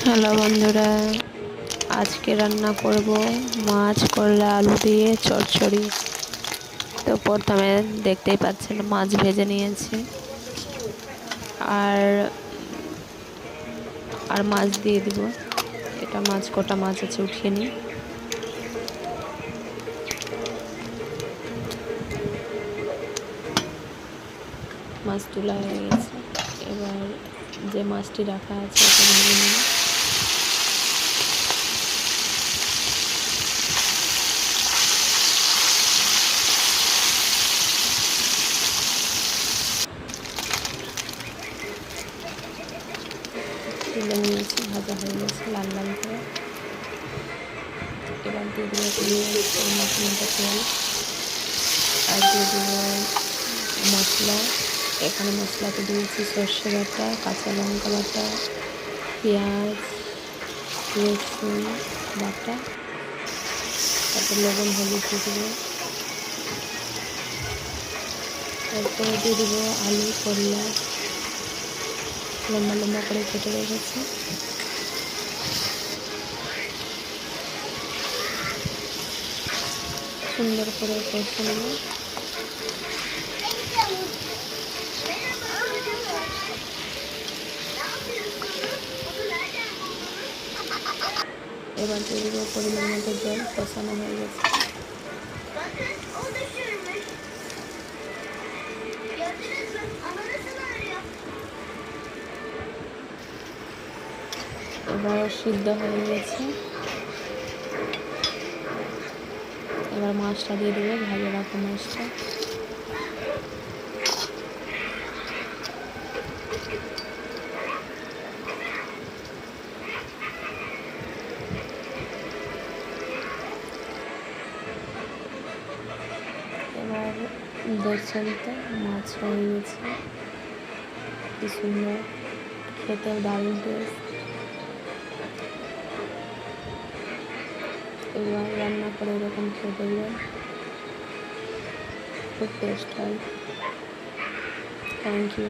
Hello বন্ধুরা, আজকে রান্না করব মাছ করলা আলু দিয়ে চচ্চড়ি। তো প্রথমে দেখতেই পাচ্ছেন মাছ ভেজে নিয়েছি, আর আর মাছ দিয়ে দিব। এটা মাছ, কটা মাছ আছে উঠিয়ে নিই। মাছ তোলা হয়ে গেছে। এবার যে মাছটি রাখা আছে ওটা ভেজে নিই। তুলে নিয়েছি, ভাজা হয়ে গেছে লাল লাল করে। এবার দিয়ে দেবো মশলাটা তেল, আর দিয়ে দেবো মশলা। এখানে মশলাতে দিয়েছি সর্ষে বাটা, কাঁচা লঙ্কা বাটা, পেঁয়াজ, রসুন বাটা, তারপর লবণ হলুদ দিয়ে দেবো। তারপরে দিয়ে দেবো আলু করলা লম্বা লম্বা করে কেটে রেখেছি। সুন্দর করে কষে নেব। এবার দিয়ে দেবো পরিমাণ মতো জল। কষানো হয়ে গেছে। এবার সিদ্ধ হয়ে গেছে। এবার মাছটা দিয়ে দেবো, ভালো রাখা মাছটা। এবার দেখছেন মাছ হয়ে গেছে, কি সুন্দর, খেতেও দারুণ টেস্ট। এবার রান্না করে এরকম খেয়ে দেখবেন, খুব টেস্ট হয়। Thank you.